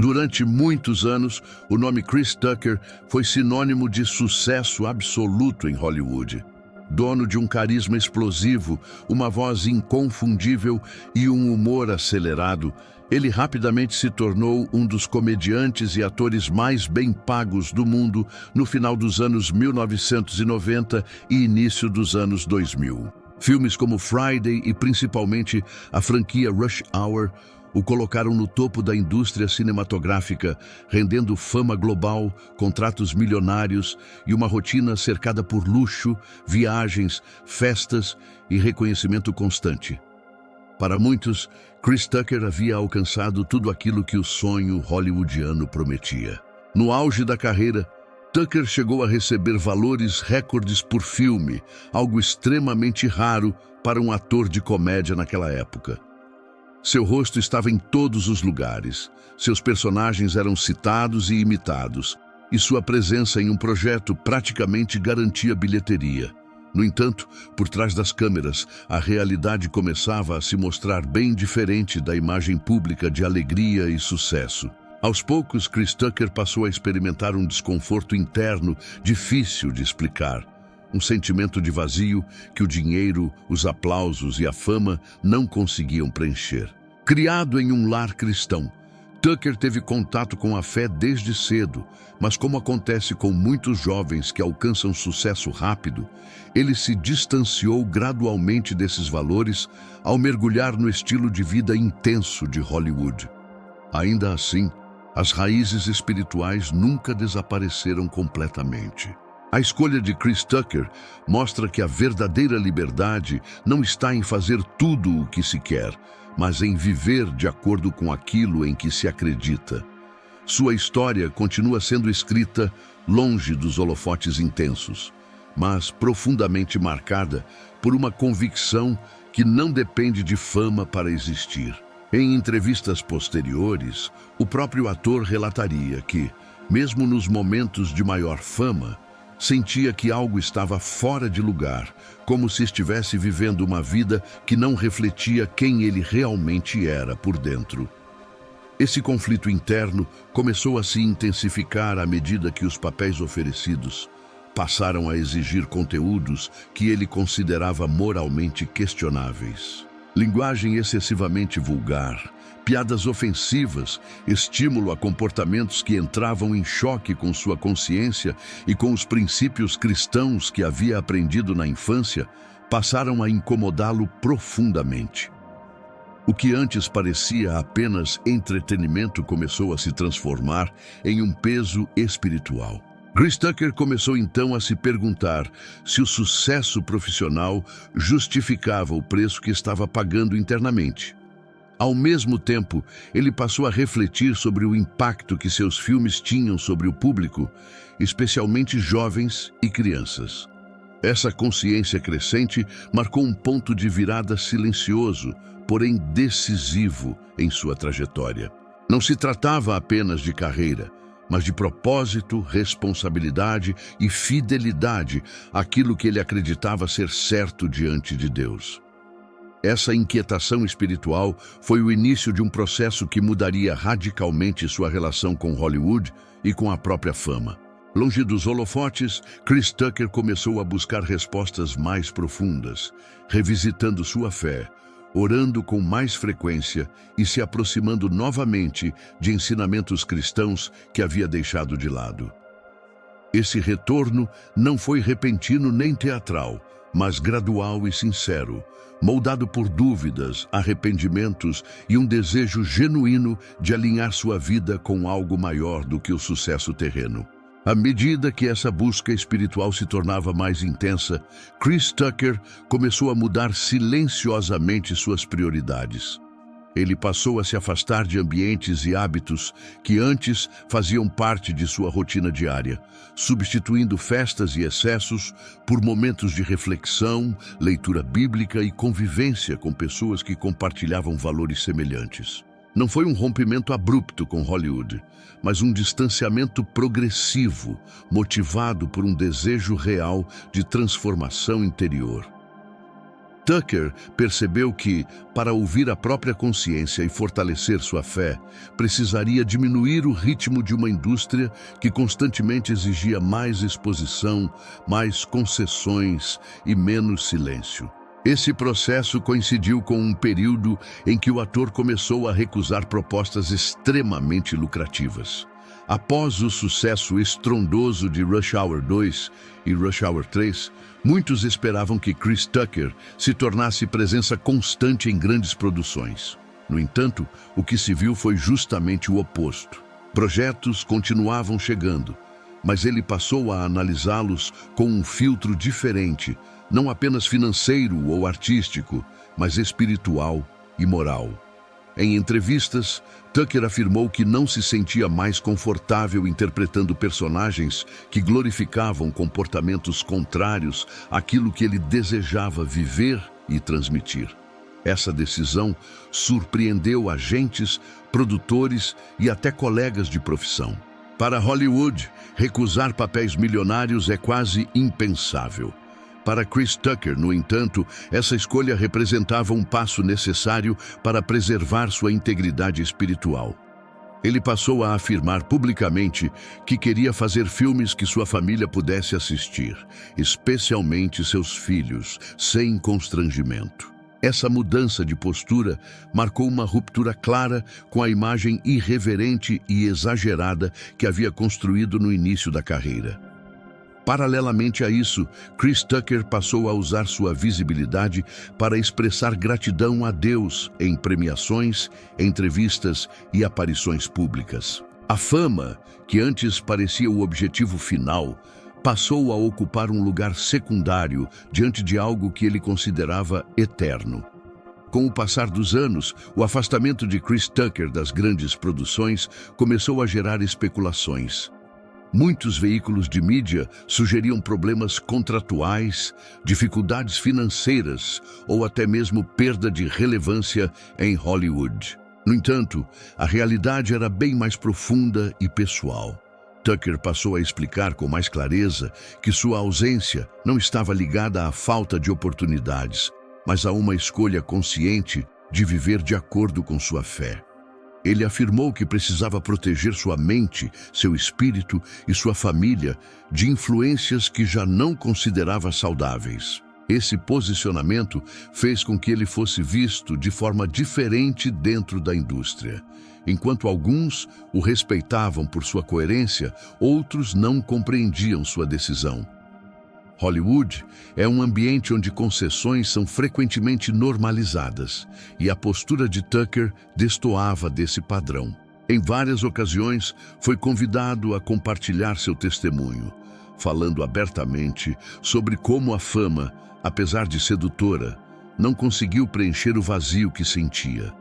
Durante muitos anos, o nome Chris Tucker foi sinônimo de sucesso absoluto em Hollywood. Dono de um carisma explosivo, uma voz inconfundível e um humor acelerado, ele rapidamente se tornou um dos comediantes e atores mais bem pagos do mundo no final dos anos 1990 e início dos anos 2000. Filmes como Friday e principalmente a franquia Rush Hour o colocaram no topo da indústria cinematográfica, rendendo fama global, contratos milionários e uma rotina cercada por luxo, viagens, festas e reconhecimento constante. Para muitos, Chris Tucker havia alcançado tudo aquilo que o sonho hollywoodiano prometia. No auge da carreira, Tucker chegou a receber valores recordes por filme, algo extremamente raro para um ator de comédia naquela época. Seu rosto estava em todos os lugares, seus personagens eram citados e imitados, e sua presença em um projeto praticamente garantia bilheteria. No entanto, por trás das câmeras, a realidade começava a se mostrar bem diferente da imagem pública de alegria e sucesso. Aos poucos, Chris Tucker passou a experimentar um desconforto interno difícil de explicar. Um sentimento de vazio que o dinheiro, os aplausos e a fama não conseguiam preencher. Criado em um lar cristão, Tucker teve contato com a fé desde cedo, mas como acontece com muitos jovens que alcançam sucesso rápido, ele se distanciou gradualmente desses valores ao mergulhar no estilo de vida intenso de Hollywood. Ainda assim, as raízes espirituais nunca desapareceram completamente. A escolha de Chris Tucker mostra que a verdadeira liberdade não está em fazer tudo o que se quer, mas em viver de acordo com aquilo em que se acredita. Sua história continua sendo escrita longe dos holofotes intensos, mas profundamente marcada por uma convicção que não depende de fama para existir. Em entrevistas posteriores, o próprio ator relataria que, mesmo nos momentos de maior fama, sentia que algo estava fora de lugar, como se estivesse vivendo uma vida que não refletia quem ele realmente era por dentro. Esse conflito interno começou a se intensificar à medida que os papéis oferecidos passaram a exigir conteúdos que ele considerava moralmente questionáveis. Linguagem excessivamente vulgar, piadas ofensivas, estímulo a comportamentos que entravam em choque com sua consciência e com os princípios cristãos que havia aprendido na infância, passaram a incomodá-lo profundamente. O que antes parecia apenas entretenimento começou a se transformar em um peso espiritual. Chris Tucker começou então a se perguntar se o sucesso profissional justificava o preço que estava pagando internamente. Ao mesmo tempo, ele passou a refletir sobre o impacto que seus filmes tinham sobre o público, especialmente jovens e crianças. Essa consciência crescente marcou um ponto de virada silencioso, porém decisivo em sua trajetória. Não se tratava apenas de carreira, mas de propósito, responsabilidade e fidelidade àquilo que ele acreditava ser certo diante de Deus. Essa inquietação espiritual foi o início de um processo que mudaria radicalmente sua relação com Hollywood e com a própria fama. Longe dos holofotes, Chris Tucker começou a buscar respostas mais profundas, revisitando sua fé, orando com mais frequência e se aproximando novamente de ensinamentos cristãos que havia deixado de lado. Esse retorno não foi repentino nem teatral, mas gradual e sincero, moldado por dúvidas, arrependimentos e um desejo genuíno de alinhar sua vida com algo maior do que o sucesso terreno. À medida que essa busca espiritual se tornava mais intensa, Chris Tucker começou a mudar silenciosamente suas prioridades. Ele passou a se afastar de ambientes e hábitos que antes faziam parte de sua rotina diária, substituindo festas e excessos por momentos de reflexão, leitura bíblica e convivência com pessoas que compartilhavam valores semelhantes. Não foi um rompimento abrupto com Hollywood, mas um distanciamento progressivo, motivado por um desejo real de transformação interior. Tucker percebeu que, para ouvir a própria consciência e fortalecer sua fé, precisaria diminuir o ritmo de uma indústria que constantemente exigia mais exposição, mais concessões e menos silêncio. Esse processo coincidiu com um período em que o ator começou a recusar propostas extremamente lucrativas. Após o sucesso estrondoso de Rush Hour 2 e Rush Hour 3, muitos esperavam que Chris Tucker se tornasse presença constante em grandes produções. No entanto, o que se viu foi justamente o oposto. Projetos continuavam chegando, mas ele passou a analisá-los com um filtro diferente, não apenas financeiro ou artístico, mas espiritual e moral. Em entrevistas, Tucker afirmou que não se sentia mais confortável interpretando personagens que glorificavam comportamentos contrários àquilo que ele desejava viver e transmitir. Essa decisão surpreendeu agentes, produtores e até colegas de profissão. Para Hollywood, recusar papéis milionários é quase impensável. Para Chris Tucker, no entanto, essa escolha representava um passo necessário para preservar sua integridade espiritual. Ele passou a afirmar publicamente que queria fazer filmes que sua família pudesse assistir, especialmente seus filhos, sem constrangimento. Essa mudança de postura marcou uma ruptura clara com a imagem irreverente e exagerada que havia construído no início da carreira. Paralelamente a isso, Chris Tucker passou a usar sua visibilidade para expressar gratidão a Deus em premiações, entrevistas e aparições públicas. A fama, que antes parecia o objetivo final, passou a ocupar um lugar secundário diante de algo que ele considerava eterno. Com o passar dos anos, o afastamento de Chris Tucker das grandes produções começou a gerar especulações. Muitos veículos de mídia sugeriam problemas contratuais, dificuldades financeiras ou até mesmo perda de relevância em Hollywood. No entanto, a realidade era bem mais profunda e pessoal. Tucker passou a explicar com mais clareza que sua ausência não estava ligada à falta de oportunidades, mas a uma escolha consciente de viver de acordo com sua fé. Ele afirmou que precisava proteger sua mente, seu espírito e sua família de influências que já não considerava saudáveis. Esse posicionamento fez com que ele fosse visto de forma diferente dentro da indústria. Enquanto alguns o respeitavam por sua coerência, outros não compreendiam sua decisão. Hollywood é um ambiente onde concessões são frequentemente normalizadas, e a postura de Tucker destoava desse padrão. Em várias ocasiões, foi convidado a compartilhar seu testemunho, falando abertamente sobre como a fama, apesar de sedutora, não conseguiu preencher o vazio que sentia.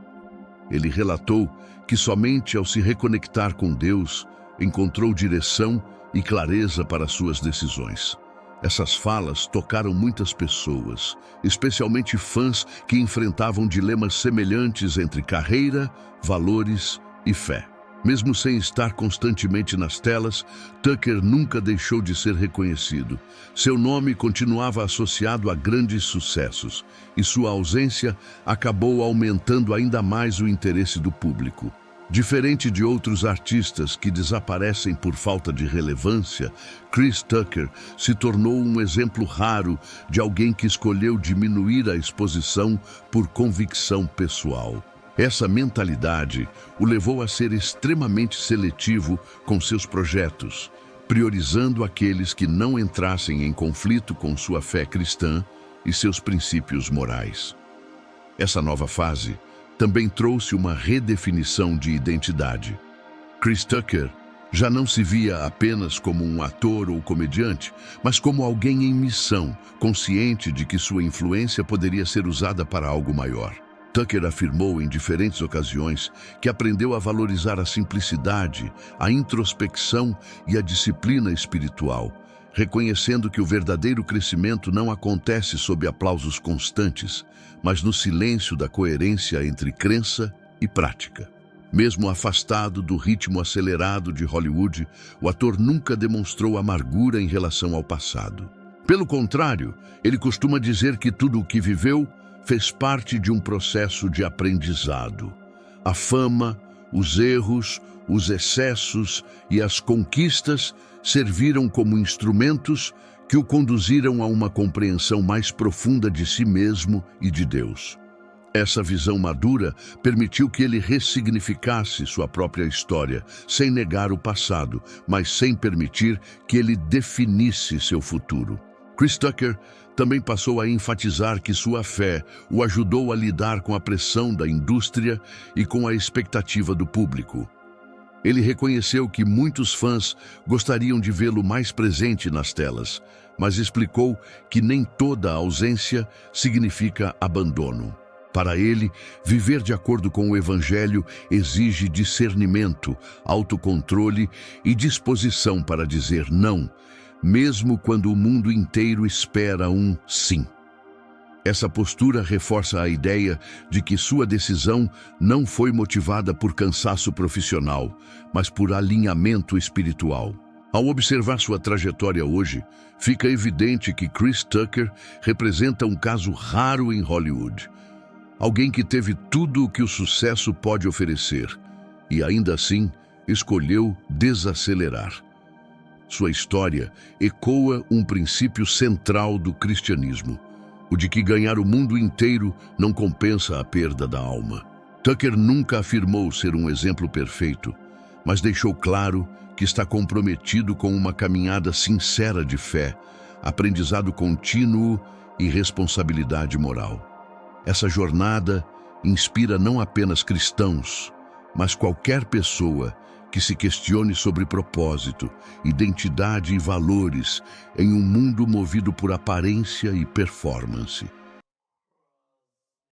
Ele relatou que somente ao se reconectar com Deus, encontrou direção e clareza para suas decisões. Essas falas tocaram muitas pessoas, especialmente fãs que enfrentavam dilemas semelhantes entre carreira, valores e fé. Mesmo sem estar constantemente nas telas, Tucker nunca deixou de ser reconhecido. Seu nome continuava associado a grandes sucessos, e sua ausência acabou aumentando ainda mais o interesse do público. Diferente de outros artistas que desaparecem por falta de relevância, Chris Tucker se tornou um exemplo raro de alguém que escolheu diminuir a exposição por convicção pessoal. Essa mentalidade o levou a ser extremamente seletivo com seus projetos, priorizando aqueles que não entrassem em conflito com sua fé cristã e seus princípios morais. Essa nova fase também trouxe uma redefinição de identidade. Chris Tucker já não se via apenas como um ator ou comediante, mas como alguém em missão, consciente de que sua influência poderia ser usada para algo maior. Tucker afirmou em diferentes ocasiões que aprendeu a valorizar a simplicidade, a introspecção e a disciplina espiritual, reconhecendo que o verdadeiro crescimento não acontece sob aplausos constantes, mas no silêncio da coerência entre crença e prática. Mesmo afastado do ritmo acelerado de Hollywood, o ator nunca demonstrou amargura em relação ao passado. Pelo contrário, ele costuma dizer que tudo o que viveu fez parte de um processo de aprendizado. A fama, os erros, os excessos e as conquistas serviram como instrumentos que o conduziram a uma compreensão mais profunda de si mesmo e de Deus. Essa visão madura permitiu que ele ressignificasse sua própria história, sem negar o passado, mas sem permitir que ele definisse seu futuro. Chris Tucker também passou a enfatizar que sua fé o ajudou a lidar com a pressão da indústria e com a expectativa do público. Ele reconheceu que muitos fãs gostariam de vê-lo mais presente nas telas, mas explicou que nem toda ausência significa abandono. Para ele, viver de acordo com o Evangelho exige discernimento, autocontrole e disposição para dizer não, mesmo quando o mundo inteiro espera um sim. Essa postura reforça a ideia de que sua decisão não foi motivada por cansaço profissional, mas por alinhamento espiritual. Ao observar sua trajetória hoje, fica evidente que Chris Tucker representa um caso raro em Hollywood. Alguém que teve tudo o que o sucesso pode oferecer e, ainda assim, escolheu desacelerar. Sua história ecoa um princípio central do cristianismo, o de que ganhar o mundo inteiro não compensa a perda da alma. Tucker nunca afirmou ser um exemplo perfeito, mas deixou claro que está comprometido com uma caminhada sincera de fé, aprendizado contínuo e responsabilidade moral. Essa jornada inspira não apenas cristãos, mas qualquer pessoa que se questione sobre propósito, identidade e valores em um mundo movido por aparência e performance.